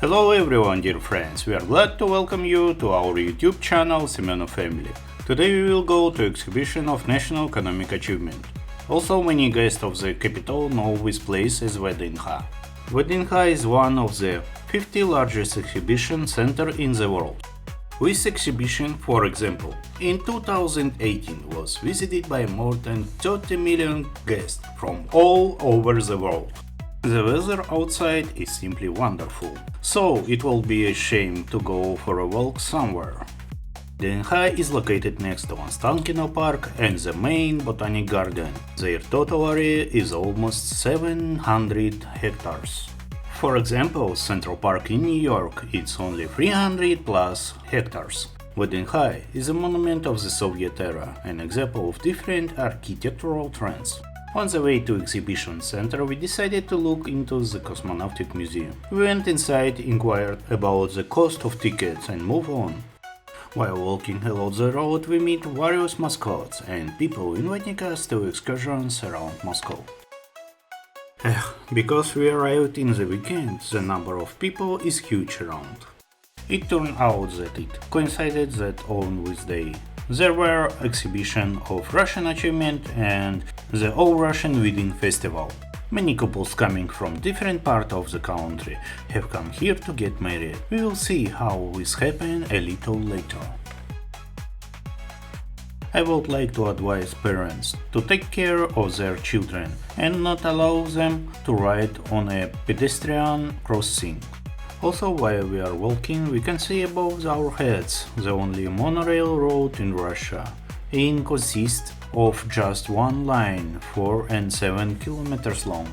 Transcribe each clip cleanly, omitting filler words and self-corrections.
Hello everyone, dear friends. We are glad to welcome you to our YouTube channel Semenov Family. Today we will go to exhibition of National Economic Achievement. Also many guests of the capital know this place as VDNH. VDNH is one of the 50 largest exhibition center in the world. This exhibition, for example, in 2018 was visited by more than 30 million guests from all over the world. The weather outside is simply wonderful, so it will be a shame to go for a walk somewhere. VDNH is located next to Ostankino Park and the main botanic garden. Their total area is almost 700 hectares. For example, Central Park in New York it's only 300 plus hectares. VDNH is a monument of the Soviet era, an example of different architectural trends. On the way to exhibition center, we decided to look into the Cosmonautic Museum. We went inside, inquired about the cost of tickets and move on. While walking along the road, we meet various mascots and people inviting us to excursions around Moscow. Because we arrived in the weekend, the number of people is huge around. It turned out that it coincided that on this day. There were exhibition of Russian achievement and the All-Russian Wedding Festival. Many couples coming from different parts of the country have come here to get married. We will see how this happened a little later. I would like to advise parents to take care of their children and not allow them to ride on a pedestrian crossing. Also, while we are walking, we can see above our heads the only monorail road in Russia. It consists of just one line, 4 and 7 kilometers long.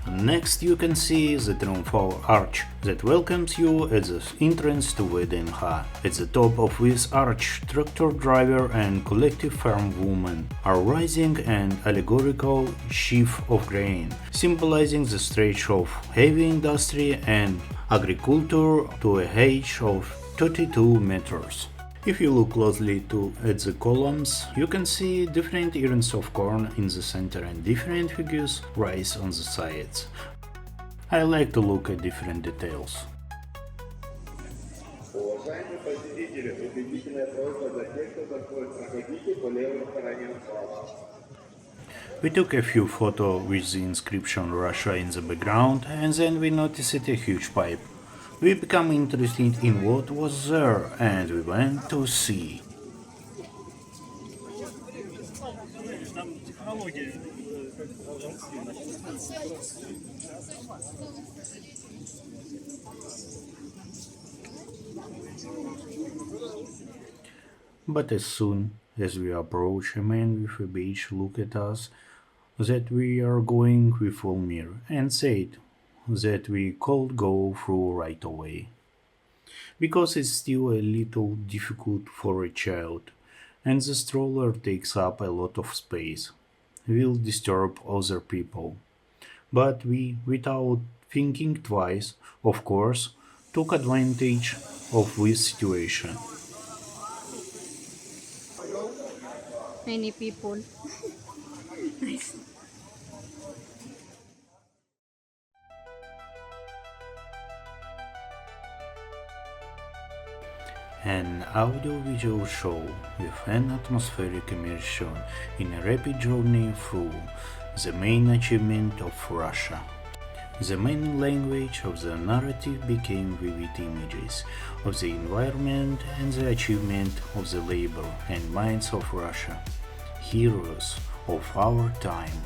Next you can see the triumphal arch that welcomes you at the entrance to VDNH. At the top of this arch, tractor driver and collective farm woman are raising an allegorical sheaf of grain, symbolizing the stretch of heavy industry and agriculture to a height of 32 meters. If you look closely at the columns, you can see different earings of corn in the center and different figures rice on the sides. I like to look at different details. Уважаемые посетители, убедительная просьба за тех, кто заходит, проходите по левой стороне зала. We took a few photos with the inscription Russia in the background and then we noticed a huge pipe. We became interested in what was there and we went to see. But as soon as we approach, a man with a badge looked at us that we are going with Volmir and said that we could go through right away. Because it's still a little difficult for a child, and the stroller takes up a lot of space, will disturb other people. But we, without thinking twice, of course, took advantage of this situation. Many people. An audiovisual show with an atmospheric immersion in a rapid journey through the main achievement of Russia. The main language of the narrative became vivid images of the environment and the achievement of the labor and minds of Russia, heroes of our time.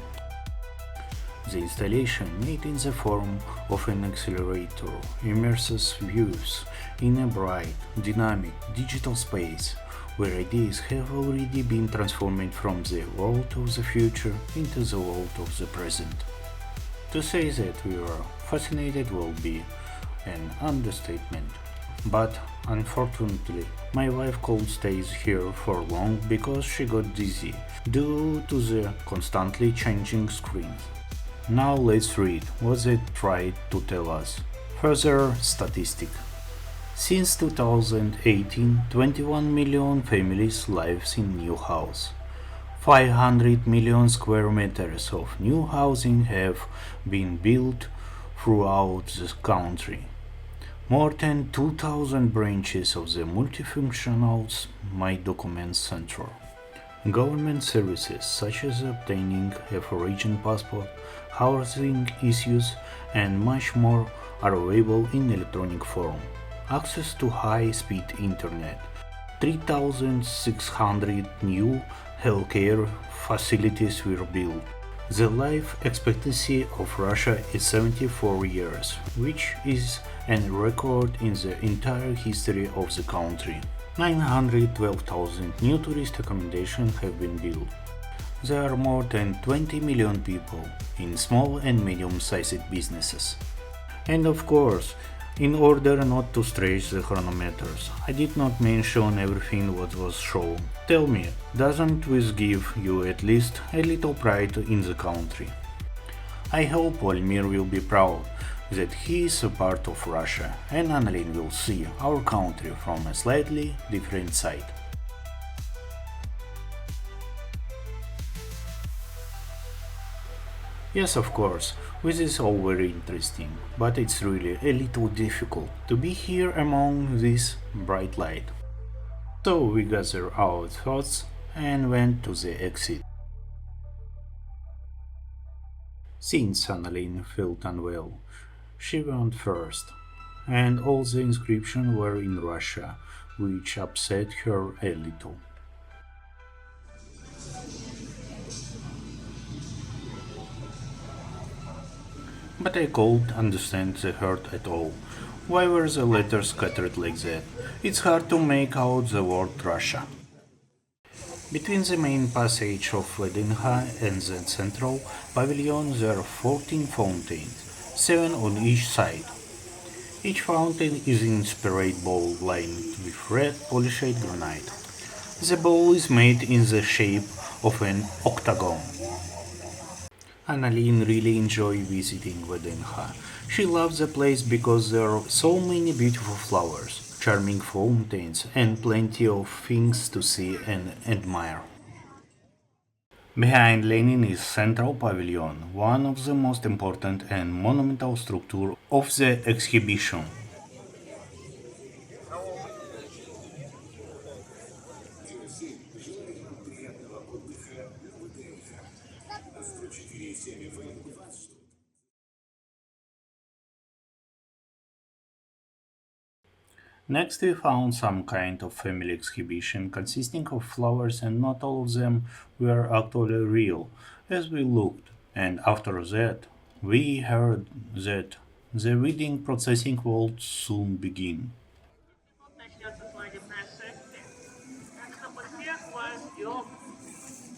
The installation, made in the form of an accelerator, immerses viewers in a bright, dynamic, digital space where ideas have already been transformed from the world of the future into the world of the present. To say that we were fascinated will be an understatement, but unfortunately my wife couldn't stay here for long because she got dizzy due to the constantly changing screens. Now let's read what they tried to tell us. Further statistic. Since 2018, 21 million families live in new house. 500 million square meters of new housing have been built throughout the country. More than 2,000 branches of the multifunctional My Documents Center. Government services such as obtaining a foreign passport, housing issues, and much more are available in electronic form. Access to high-speed internet. 3,600 new healthcare facilities were built. The life expectancy of Russia is 74 years, which is a record in the entire history of the country. 912,000 new tourist accommodations have been built. There are more than 20 million people in small and medium-sized businesses. And of course, in order not to stretch the chronometers, I did not mention everything what was shown. Tell me, doesn't this give you at least a little pride in the country? I hope Volodymyr will be proud that he is a part of Russia and Annalyn will see our country from a slightly different side. Yes, of course, this is all very interesting, but it's really a little difficult to be here among this bright light. So we gathered our thoughts and went to the exit. Since Annalyn felt unwell, she went first, and all the inscriptions were in Russia, which upset her a little. But I couldn't understand the hurt at all. Why were the letters scattered like that? It's hard to make out the word Russia. Between the main passage of Vydinha and the central pavilion there are 14 fountains, 7 on each side. Each fountain is an inspired bowl lined with red polished granite. The bowl is made in the shape of an octagon. Annalyn really enjoyed visiting Vydinha. She loves the place because there are so many beautiful flowers, charming fountains, and plenty of things to see and admire. Behind Lenin is Central Pavilion, one of the most important and monumental structures of the exhibition. Next we found some kind of family exhibition consisting of flowers and not all of them were actually real, as we looked, and after that we heard that the wedding processing would soon begin. Начнется сегодня нашествие. Так что мы всех вас ждем.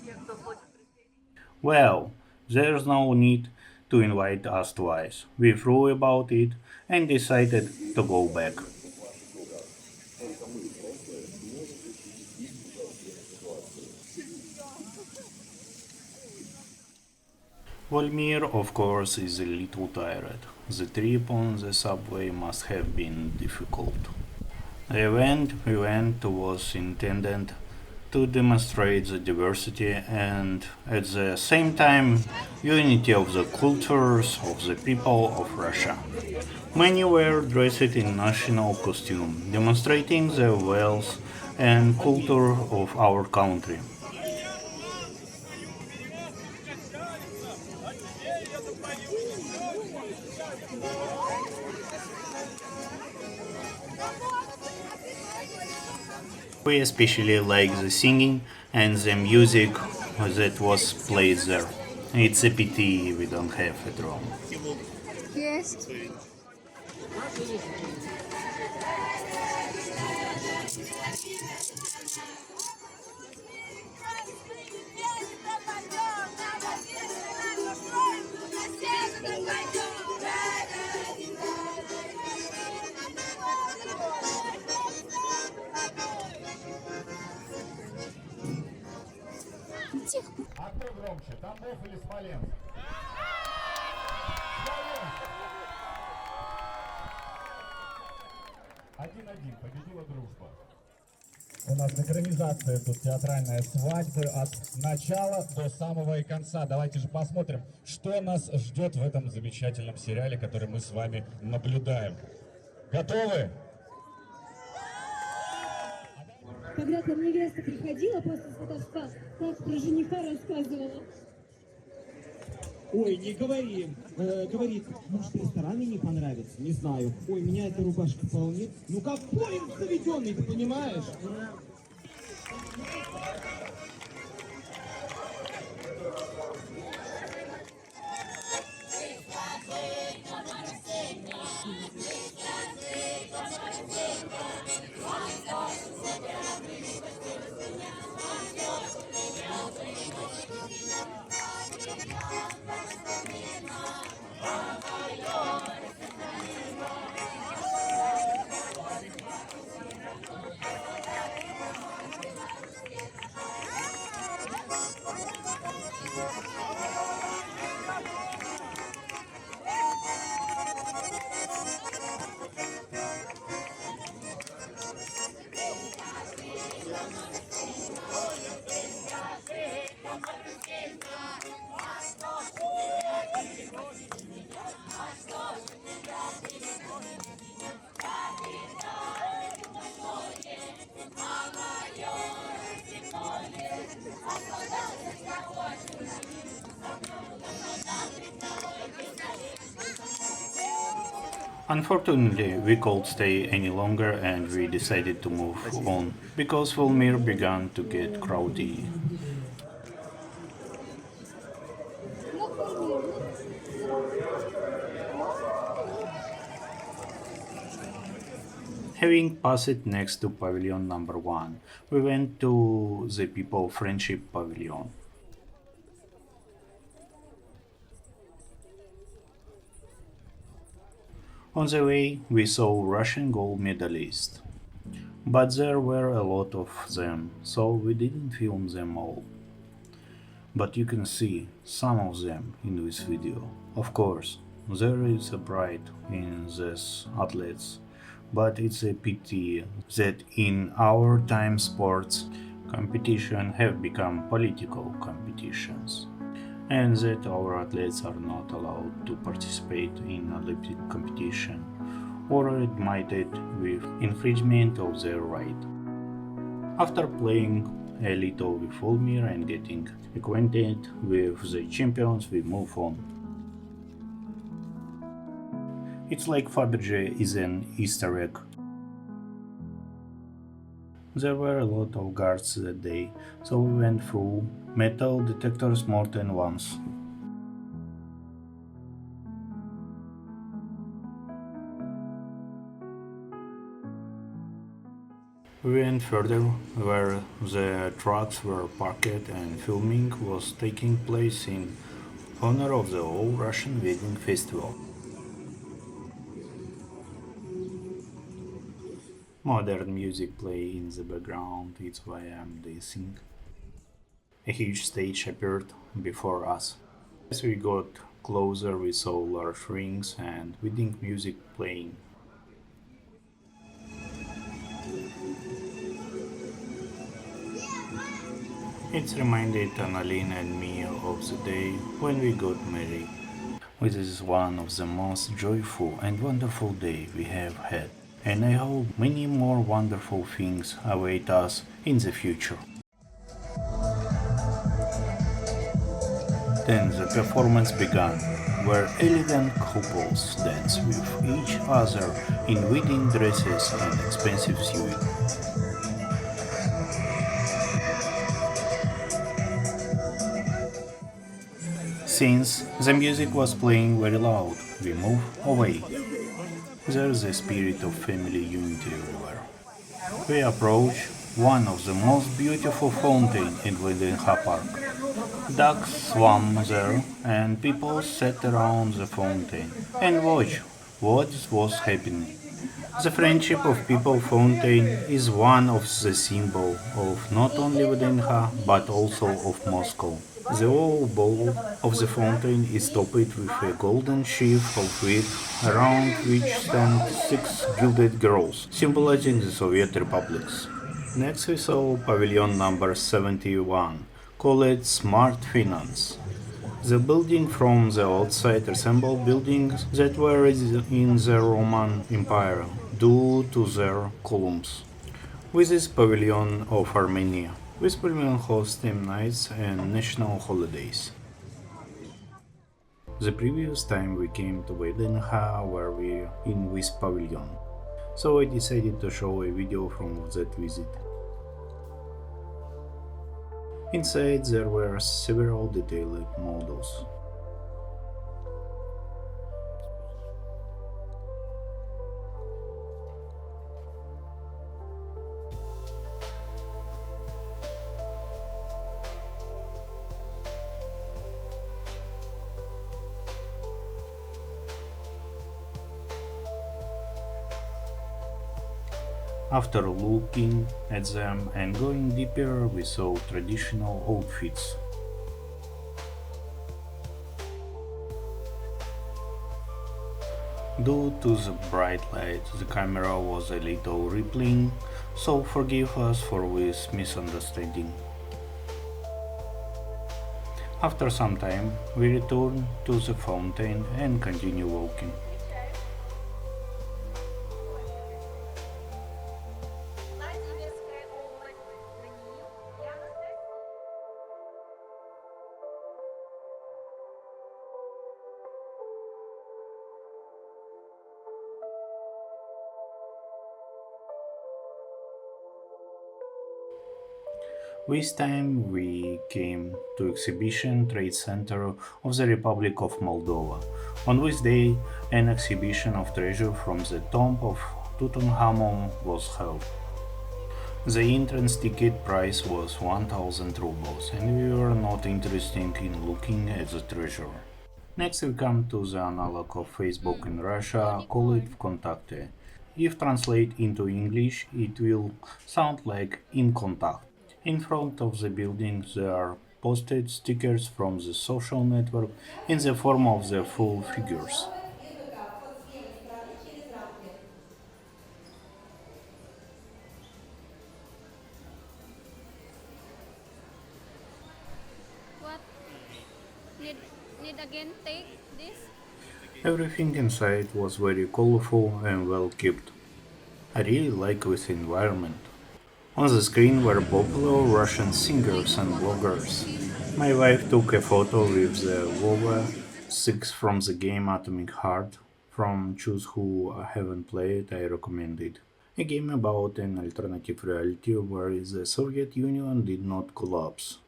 Тех, кто хочет присоединиться. Well, there's no need to invite us twice. We threw about it and decided to go back. Volodymyr, of course, is a little tired. The trip on the subway must have been difficult. The event we went to was intended to demonstrate the diversity and, at the same time, unity of the cultures of the people of Russia. Many were dressed in national costume, demonstrating the wealth and culture of our country. We especially like the singing and the music that was played there. It's a pity we don't have a drum. Yes. А кто громче, Тамбов или Смоленск? Смоленск! 1-1, победила дружба. У нас экранизация тут театральная свадьбы от начала до самого и конца. Давайте же посмотрим, что нас ждет в этом замечательном сериале, который мы с вами наблюдаем. Готовы? Когда ко мне невеста приходила после сватовства, так про жениха рассказывала. Ой, не говори. Говорит, может, ресторан мне не понравится? Не знаю. Ой, меня эта рубашка вполне. Ну как поезд заведенный, ты понимаешь? Unfortunately, we couldn't stay any longer and we decided to move on because Volmir began to get crowded. Having passed next to pavilion number 1, we went to the People Friendship Pavilion. On the way, we saw Russian gold medalists, but there were a lot of them, so we didn't film them all. But you can see some of them in this video. Of course, there is a pride in these athletes, but it's a pity that in our time sports competition have become political competitions, and that our athletes are not allowed to participate in Olympic competition or admitted with infringement of their right. After playing a little with Volmir and getting acquainted with the champions, we move on. It's like Fabergé is an Easter egg. There were a lot of guards that day, so we went through metal detectors more than once. We went further where the trucks were parked and filming was taking place in honor of the All-Russian Wedding Festival. Modern music play in the background, it's why I'm dancing. A huge stage appeared before us. As we got closer we saw large rings and wedding music playing. It reminded Annalena and me of the day when we got married. This is one of the most joyful and wonderful days we have had, and I hope many more wonderful things await us in the future. Then the performance began, where elegant couples danced with each other in wedding dresses and expensive suits. Since the music was playing very loud, we moved away. There's a spirit of family unity everywhere. We approached one of the most beautiful fountains in Vydinha Park. Ducks swam there and people sat around the fountain and watched what was happening. The friendship of People Fountain is one of the symbols of not only Vydinha but also of Moscow. The whole bowl of the fountain is topped with a golden sheaf of wheat, around which stand 6 gilded girls, symbolizing the Soviet republics. Next we saw pavilion number 71, called Smart Finance. The building from the outside resembled buildings that were in the Roman Empire due to their columns. With this pavilion of Armenia, this pavilion hosts theme nights and national holidays. The previous time we came to Vaidenha were we in this pavilion, so I decided to show a video from that visit. Inside there were several detailed models. After looking at them and going deeper, we saw traditional outfits. Due to the bright light, the camera was a little rippling, so forgive us for this misunderstanding. After some time, we returned to the fountain and continue walking. This time we came to Exhibition Trade Center of the Republic of Moldova. On this day, an exhibition of treasure from the tomb of Tutankhamun was held. The entrance ticket price was 1000 rubles, and we were not interested in looking at the treasure. Next we come to the analog of Facebook in Russia, called VKontakte. If translate into English, it will sound like In Contact. In front of the building there are posted stickers from the social network in the form of the full figures. What? Need again take this? Everything inside was very colorful and well kept. I really like this environment. On the screen were popular Russian singers and bloggers. My wife took a photo with the Vova 6 from the game Atomic Heart. From Choose Who I haven't played, I recommend it. A game about an alternative reality where the Soviet Union did not collapse.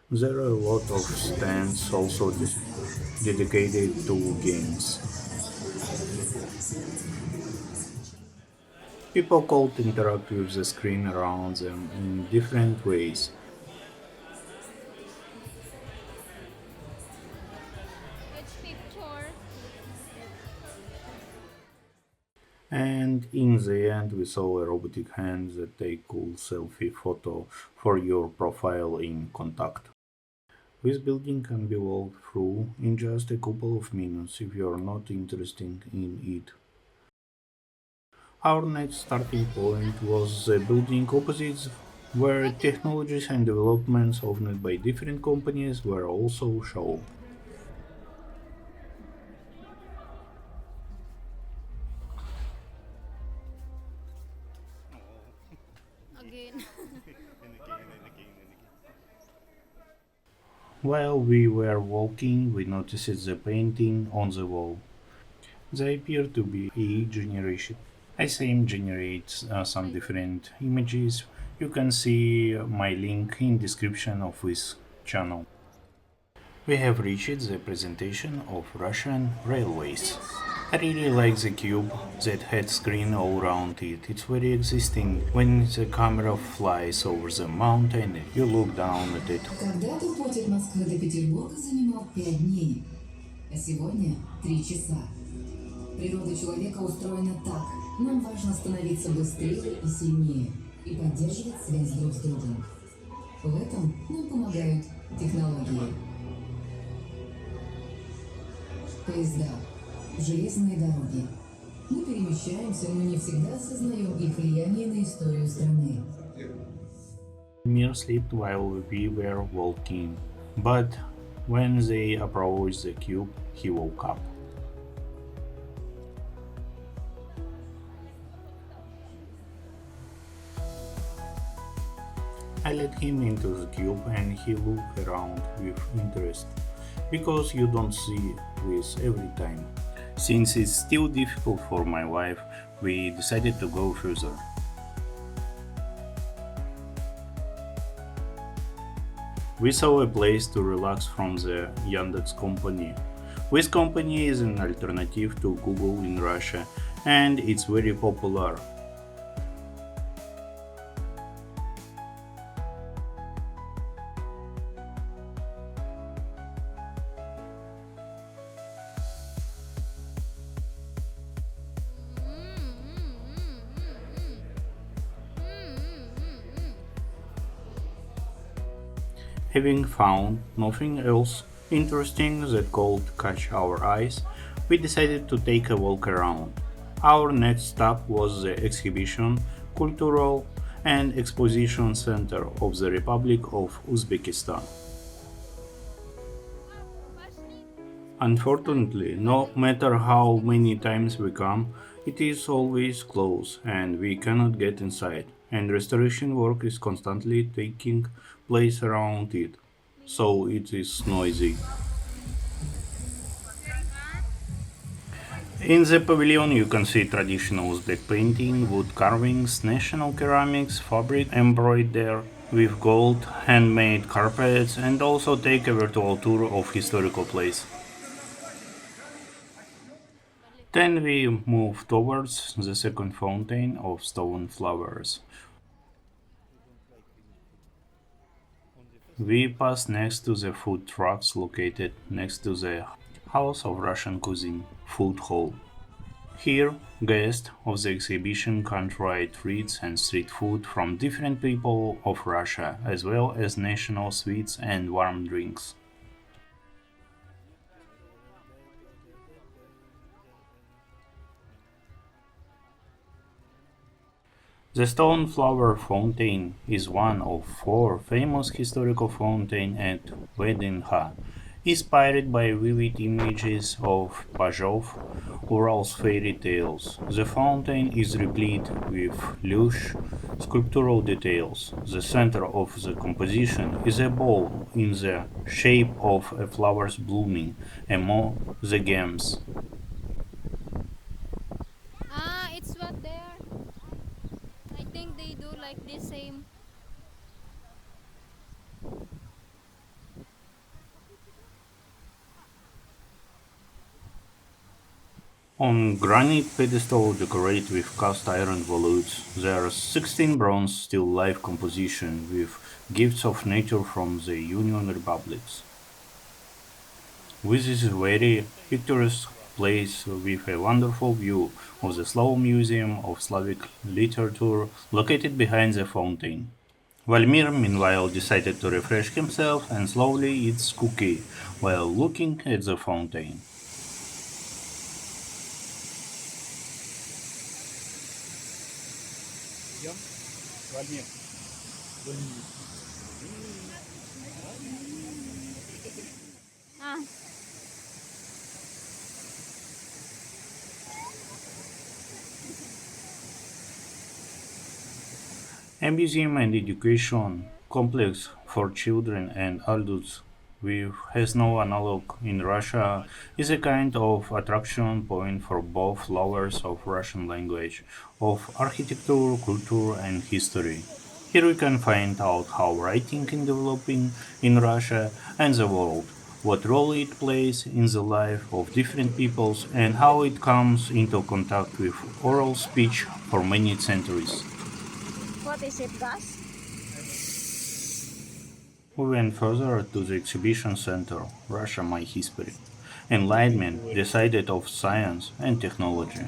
There are a lot of stands also dedicated to games. People could interact with the screen around them in different ways. Which picture? And in the end we saw a robotic hand that take cool selfie photo for your profile in Contact. This building can be walked through in just a couple of minutes if you are not interested in it. Our next starting point was the building opposite, where technologies and developments owned by different companies were also shown. Again. While we were walking, we noticed the painting on the wall. They appear to be AI generation. I same generates some different images. You can see my link in description of this channel. We have reached the presentation of Russian railways. I really like the cube that had screen all around it. It's very existing. When the camera flies over the mountain, you look down at it. Когда-то путь от Москвы до Петербурга занимал 5 дней, а сегодня 3 часа. Природа человека устроена так. Нам важно становиться быстрее и сильнее и поддерживать связь друг с другом. В этом нам помогают технологии. Поезда, железные дороги, Мы перемещаемся, но не всегда осознаем их влияние на историю страны. Mir slept while we were walking, but when they approached the cube, he woke up. I led him into the cube and he looked around with interest, because you don't see this every time. Since it's still difficult for my wife, we decided to go further. We saw a place to relax from the Yandex company. This company is an alternative to Google in Russia and it's very popular. Having found nothing else interesting that could catch our eyes, we decided to take a walk around. Our next stop was the exhibition, cultural and exposition center of the Republic of Uzbekistan. Unfortunately, no matter how many times we come, it is always closed and we cannot get inside, and restoration work is constantly taking place around it, so it is noisy. In the pavilion you can see traditional Uzbek painting, wood carvings, national ceramics, fabric embroidered with gold, handmade carpets, and also take a virtual tour of historical place. Then we move towards the second fountain of stone flowers. We pass next to the food trucks located next to the House of Russian Cuisine food hall. Here, guests of the exhibition can try treats and street food from different people of Russia, as well as national sweets and warm drinks. The Stone Flower Fountain is one of 4 famous historical fountains at Vedinha, inspired by vivid images of Pazhov, Ural's fairy tales. The fountain is replete with lush sculptural details. The center of the composition is a bowl in the shape of a flowers blooming among the gems. Ah, it's what there. I think they do like the same. On granite pedestal decorated with cast iron volutes, there are 16 bronze still life compositions with gifts of nature from the Union Republics. This is a very picturesque place with a wonderful view of the Slav Museum of Slavic Literature located behind the fountain. Valmir meanwhile decided to refresh himself and slowly eats cookie while looking at the fountain. Ah, A museum and education complex for children and adults which has no analog in Russia is a kind of attraction point for both lovers of Russian language, of architecture, culture and history. Here we can find out how writing is developing in Russia and the world, what role it plays in the life of different peoples and how it comes into contact with oral speech for many centuries. what is it, Gus? We went further to the exhibition center, Russia My History. Enlightenment, the side of science and technology.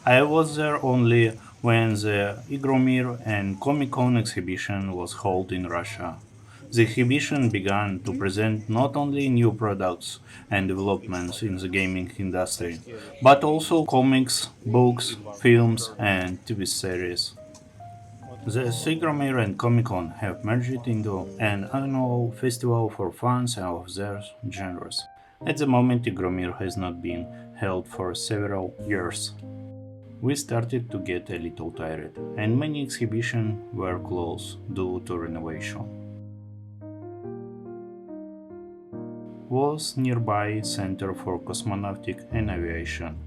I was there only when the Igromir and Comic Con exhibition was held in Russia. The exhibition began to present not only new products and developments in the gaming industry, but also comics, books, films, and TV series. The Sigromir and Comic Con have merged into an annual festival for fans of their genres. At the moment, Tigromir has not been held for several years. We started to get a little tired, and many exhibitions were closed due to renovation. Was nearby Center for Cosmonautic and Aviation.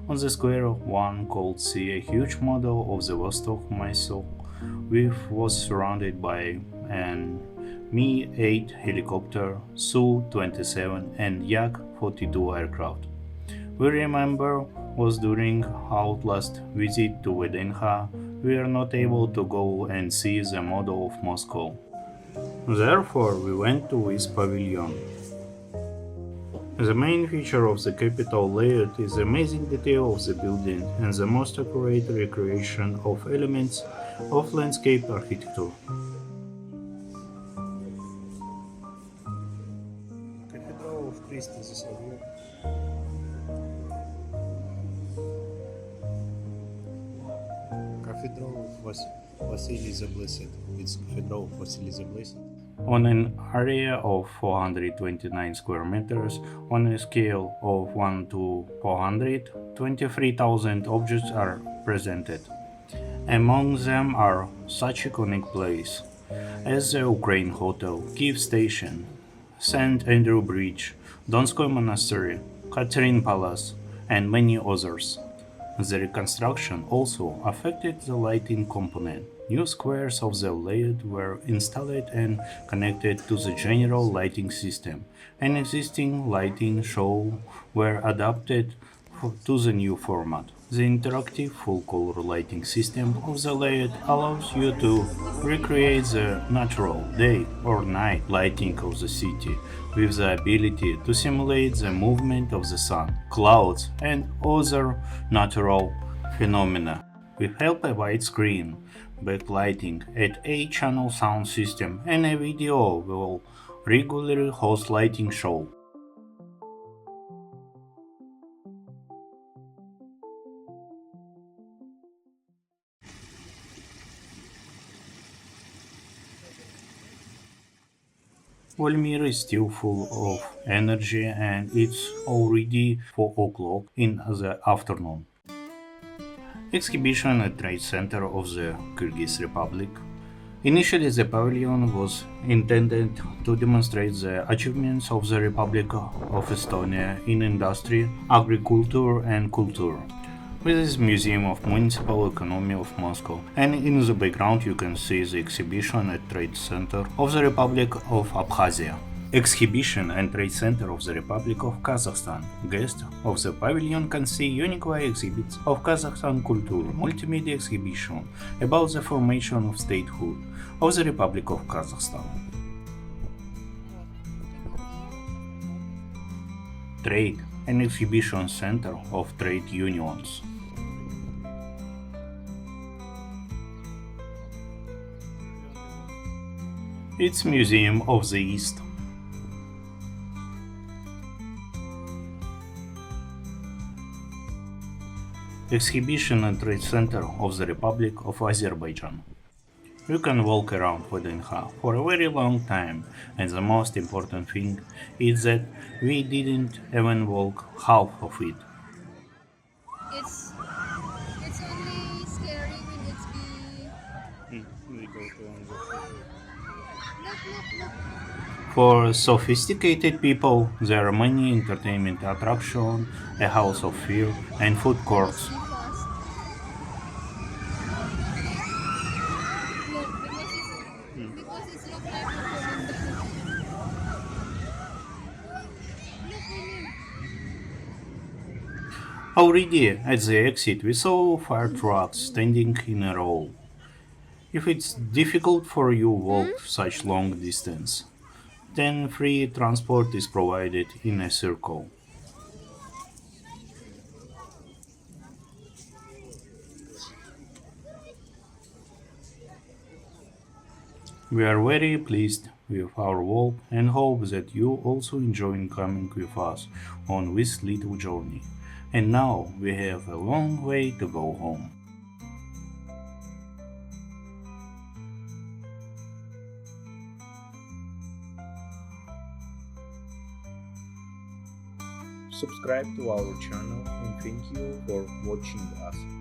On the square, one could see a huge model of the Vostok missile, which was surrounded by an Mi-8 helicopter, Su-27 and Yak-42 aircraft. We remember was during our last visit to Vedenha, we were not able to go and see the model of Moscow. Therefore, we went to this pavilion. The main feature of the Capitol layout is the amazing detail of the building and the most accurate recreation of elements of landscape architecture. Cathedral of Christ the Savior. Cathedral of Vasily the Blessed. It's Cathedral of Vasily the Blessed. On an area of 429 square meters, on a scale of 1 to 400, 23,000 objects are presented. Among them are such iconic places as the Ukraine Hotel, Kiev Station, St. Andrew Bridge, Donskoy Monastery, Catherine Palace, and many others. The reconstruction also affected the lighting component. New squares of the layout were installed and connected to the general lighting system. An existing lighting show were adapted to the new format. The interactive full-color lighting system of the layout allows you to recreate the natural day or night lighting of the city, with the ability to simulate the movement of the sun, clouds, and other natural phenomena. With help of widescreen backlighting, an 8-channel sound system, and a video will regularly host lighting show. Volmir is still full of energy and it's already 4 o'clock in the afternoon. Exhibition at Trade Center of the Kyrgyz Republic. Initially, the pavilion was intended to demonstrate the achievements of the Republic of Estonia in industry, agriculture, and culture. With this Museum of Municipal Economy of Moscow, and in the background you can see the exhibition at Trade Center of the Republic of Abkhazia. Exhibition and Trade Center of the Republic of Kazakhstan. Guests of the pavilion can see unique exhibits of Kazakhstan culture, multimedia exhibition about the formation of statehood of the Republic of Kazakhstan. Trade and Exhibition Center of Trade Unions. It's Museum of the East. Exhibition and Trade Center of the Republic of Azerbaijan. You can walk around Vydinha for a very long time, and the most important thing is that we didn't even walk half of it. It's only scary when it's be. Look. For sophisticated people, there are many entertainment attractions, a house of fear, and food courts. Because it's look like a Already at the exit, we saw fire trucks standing in a row. If it's difficult for you to walk such long distance, then free transport is provided in a circle. We are very pleased with our walk and hope that you also enjoy coming with us on this little journey. And now we have a long way to go home. Subscribe to our channel and thank you for watching us.